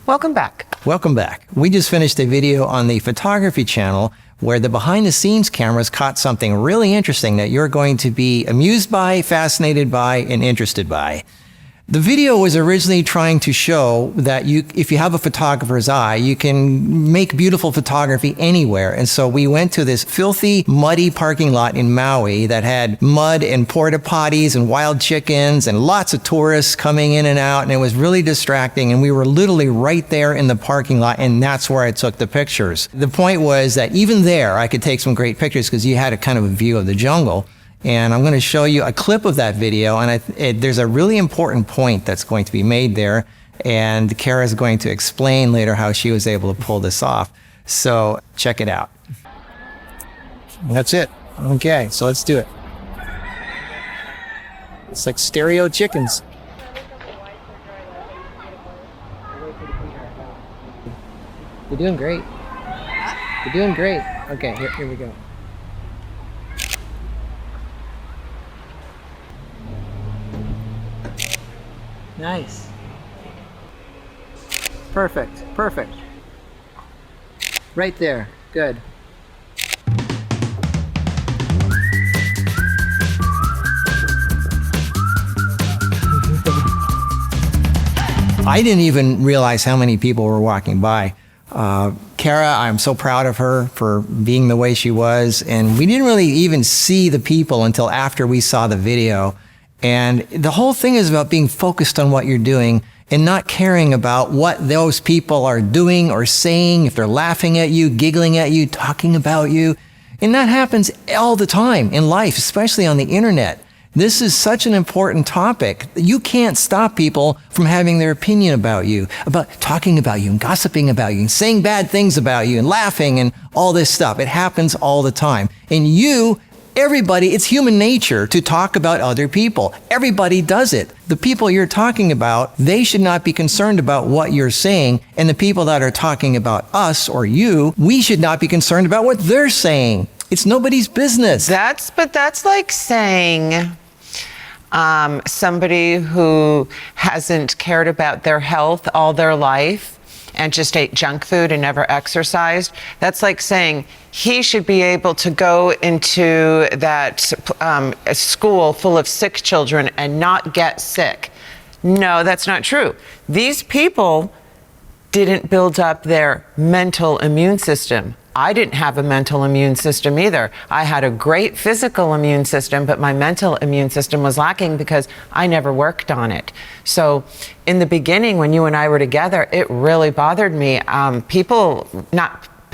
Welcome back. Welcome back. We just finished a video on the photography channel where the behind-the-scenes cameras caught something really interesting that you're going to be amused by, fascinated by, and interested by. The video was originally trying to show that if you have a photographer's eye, you can make beautiful photography anywhere. And so we went to this filthy, muddy parking lot in Maui that had mud and porta potties and wild chickens and lots of tourists coming in and out. And it was really distracting. And we were literally right there in the parking lot. And that's where I took the pictures. The point was that even there, I could take some great pictures because you had a kind of a view of the jungle. And I'm going to show you a clip of that video, and there's a really important point that's going to be made there, and Kara's going to explain later how she was able to pull this off. So check it out. That's it. Okay, so let's do it. It's like stereo chickens. You're doing great. You're doing great. Okay, here we go. Nice. Perfect, perfect. Right there, good. I didn't even realize how many people were walking by. Kara, I'm so proud of her for being the way she was, and we didn't really even see the people until after we saw the video. And the whole thing is about being focused on what you're doing and not caring about what those people are doing or saying, if they're laughing at you, giggling at you, talking about you. And that happens all the time in life, especially on the internet. This is such an important topic. You can't stop people from having their opinion about you, about talking about you and gossiping about you and saying bad things about you and laughing and all this stuff. It happens all the time. And everybody, it's human nature to talk about other people. Everybody does it. The people you're talking about, they should not be concerned about what you're saying. And the people that are talking about us or you, we should not be concerned about what they're saying. It's nobody's business. But that's like saying somebody who hasn't cared about their health all their life and just ate junk food and never exercised. That's like saying he should be able to go into that a school full of sick children and not get sick. No, that's not true. These people didn't build up their mental immune system. I didn't have a mental immune system either. I had a great physical immune system, but my mental immune system was lacking because I never worked on it. So in the beginning, when you and I were together, it really bothered me.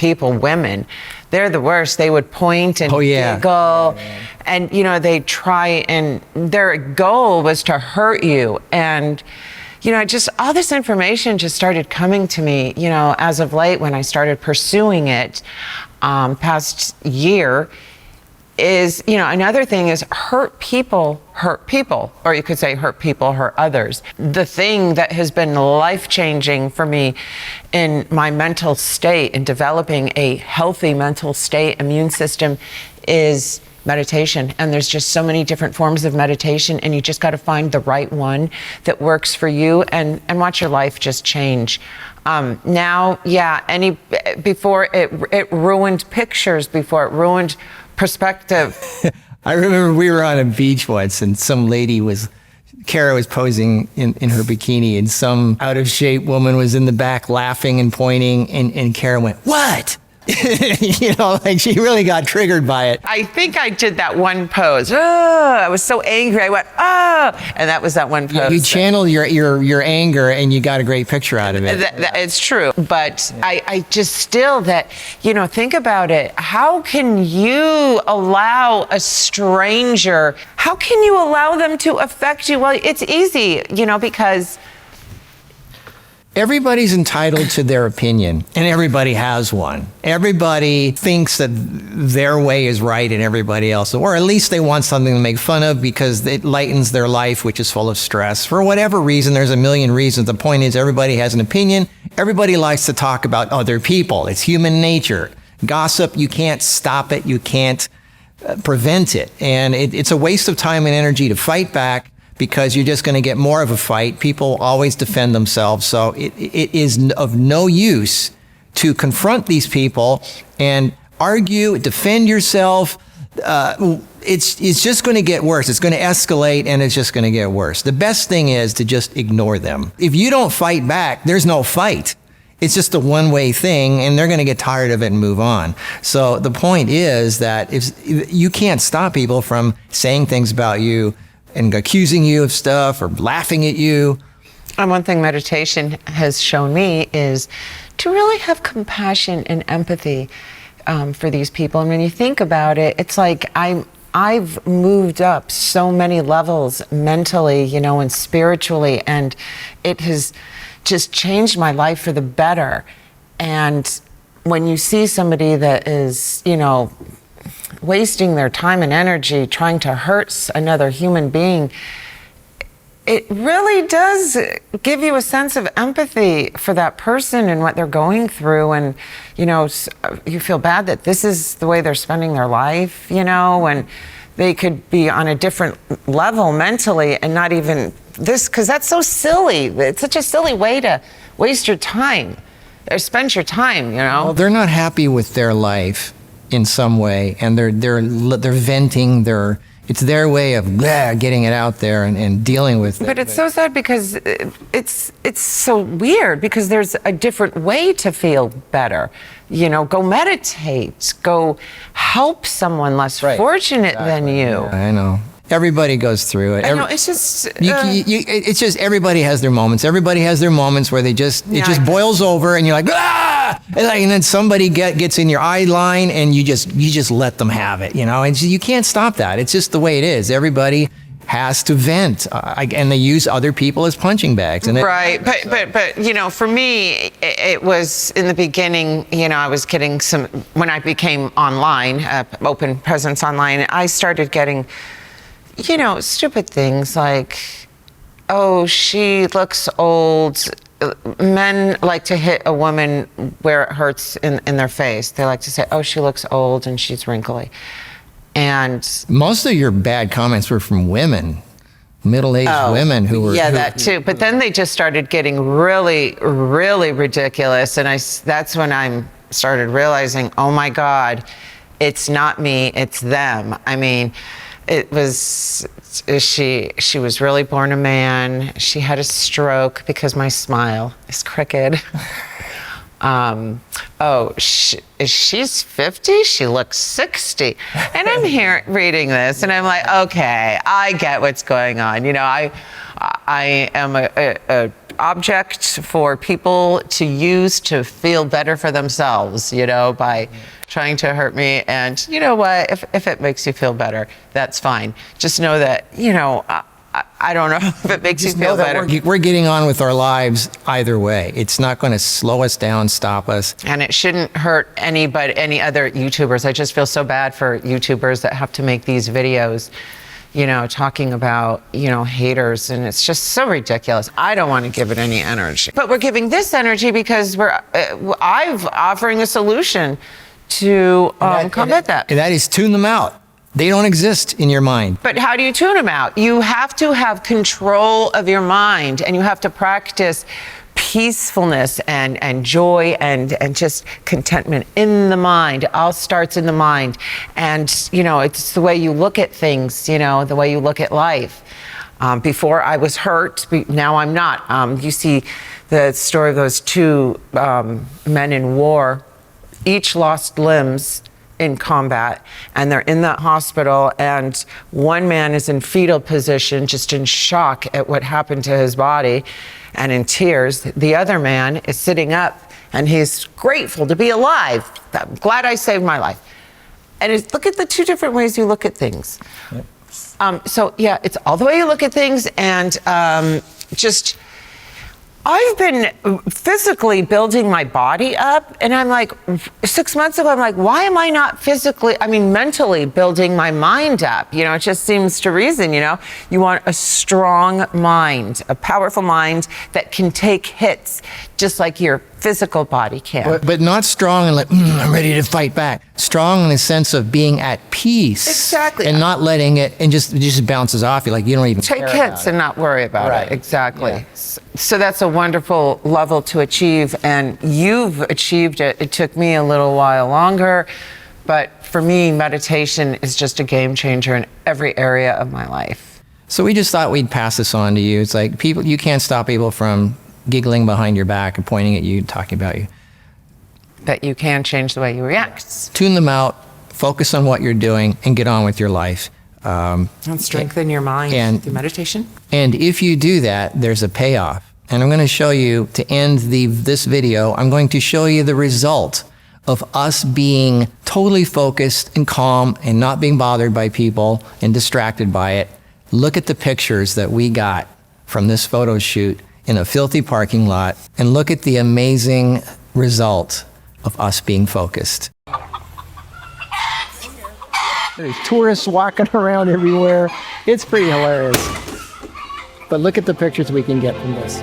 Women, they're the worst. They would point and giggle, and they try, and their goal was to hurt you. And just all this information just started coming to me, as of late when I started pursuing it, past year, is, another thing is hurt people, or you could say hurt people, hurt others. The thing that has been life-changing for me in my mental state and developing a healthy mental state, immune system, is meditation. And there's just so many different forms of meditation, and you just got to find the right one that works for you and watch your life just change. Before it ruined pictures, before it ruined perspective. I remember we were on a beach once, and Kara was posing in her bikini, and some out of shape woman was in the back laughing and pointing, and Kara went, "What?" She really got triggered by it. I think I did that one pose. I was so angry. I went, and that was that one pose. You channeled your anger, and you got a great picture out of it. It's true. But I just still think about it. How can you allow a stranger, how can you allow them to affect you? Well, it's easy, because everybody's entitled to their opinion, and everybody has one. Everybody thinks that their way is right and everybody else, or at least they want something to make fun of because it lightens their life, which is full of stress. For whatever reason, there's a million reasons. The point is, everybody has an opinion. Everybody likes to talk about other people. It's human nature. Gossip, you can't stop it. You can't prevent it. And it's a waste of time and energy to fight back, because you're just going to get more of a fight. People always defend themselves. So it is of no use to confront these people and argue, defend yourself. It's just going to get worse. It's going to escalate, and it's just going to get worse. The best thing is to just ignore them. If you don't fight back, there's no fight. It's just a one-way thing, and they're going to get tired of it and move on. So the point is that if you can't stop people from saying things about you and accusing you of stuff or laughing at you. And one thing meditation has shown me is to really have compassion and empathy for these people. And when you think about it, it's like I've moved up so many levels mentally, you know, and spiritually, and it has just changed my life for the better. And when you see somebody that is, you know, wasting their time and energy trying to hurt another human being, it really does give you a sense of empathy for that person and what they're going through. And, you know, you feel bad that this is the way they're spending their life, you know, and they could be on a different level mentally and not even this, because that's so silly. It's such a silly way to waste your time or spend your time, you know. Well, they're not happy with their life in some way, and they're venting it's their way of getting it out there and dealing with it. But it's so sad because it's so weird, because there's a different way to feel better. You know, go meditate, go help someone less fortunate than you. Yeah, I know. Everybody goes through it. I know, it's just... it's just everybody has their moments. Everybody has their moments where it just boils over, and you're like, ah! And then somebody gets in your eye line, and you just let them have it, you know? And you can't stop that. It's just the way it is. Everybody has to vent, and they use other people as punching bags. And right, but you know, for me, it was in the beginning, you know, I was getting when I became online, open presence online, I started getting, you know, stupid things like, oh, she looks old. Men like to hit a woman where it hurts in their face. They like to say, oh, she looks old and she's wrinkly. And most of your bad comments were from women, middle-aged women who were... Yeah, that too. But then they just started getting really, really ridiculous. And that's when I started realizing, oh my God, it's not me, it's them. I mean, it was, she was really born a man. She had a stroke because my smile is crooked. She's 50, she looks 60. And I'm here reading this and I'm like, okay, I get what's going on. You know, I am a object for people to use to feel better for themselves, you know, by trying to hurt me. And you know what, if it makes you feel better, that's fine. Just know that, you know, I don't know if it makes you feel better. We're getting on with our lives either way. It's not going to slow us down, stop us. And it shouldn't hurt any other YouTubers. I just feel so bad for YouTubers that have to make these videos, you know, talking about, you know, haters, and it's just so ridiculous. I don't want to give it any energy. But we're giving this energy because I'm offering a solution to combat that. And that is tune them out. They don't exist in your mind. But how do you tune them out? You have to have control of your mind, and you have to practice peacefulness and joy and just contentment in the mind. It all starts in the mind. And, you know, it's the way you look at things, you know, the way you look at life. Before I was hurt, now I'm not. You see the story of those two men in war, each lost limbs in combat, and they're in the hospital, and one man is in fetal position, just in shock at what happened to his body and in tears. The other man is sitting up and he's grateful to be alive. I'm glad I saved my life. And look at the two different ways you look at things. Yep. So yeah, it's all the way you look at things, and just I've been physically building my body up, and I'm like, 6 months ago, I'm like, why am I not mentally building my mind up? You know, it just seems to reason, you know, you want a strong mind, a powerful mind that can take hits just like your physical body can. But not strong and like, I'm ready to fight back. Strong in the sense of being at peace. Exactly. And not letting it, and it just bounces off you. Like you don't even take care hits and not worry about Right. it. Exactly. Yeah. So that's a wonderful level to achieve, and you've achieved it. It took me a little while longer, but for me, meditation is just a game changer in every area of my life. So we just thought we'd pass this on to you. It's like you can't stop people from giggling behind your back and pointing at you, talking about you. That you can change the way you react. Tune them out, focus on what you're doing, and get on with your life. And strengthen your mind through meditation. And if you do that, there's a payoff. And I'm going to show you, to end this video, I'm going to show you the result of us being totally focused and calm and not being bothered by people and distracted by it. Look at the pictures that we got from this photo shoot in a filthy parking lot, and look at the amazing result of us being focused. There's tourists walking around everywhere. It's pretty hilarious. But look at the pictures we can get from this.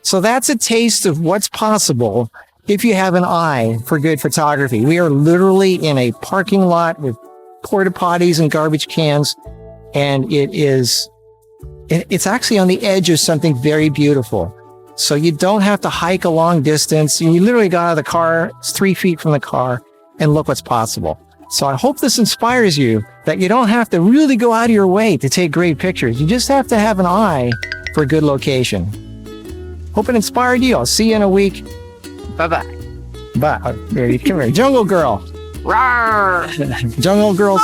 So that's a taste of what's possible if you have an eye for good photography. We are literally in a parking lot with porta potties and garbage cans, and it's actually on the edge of something very beautiful. So you don't have to hike a long distance. You literally got out of the car, it's 3 feet from the car, and look what's possible. So I hope this inspires you that you don't have to really go out of your way to take great pictures. You just have to have an eye for a good location. Hope it inspired you. I'll see you in a week. Bye-bye. Bye. Come here. Jungle Girl. Rawr. Jungle Girls.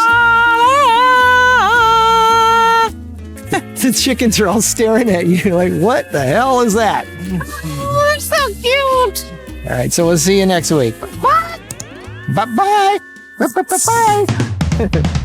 The chickens are all staring at you like, what the hell is that? Oh, they're so cute. All right, so we'll see you next week. What? Bye-bye. Bye-bye.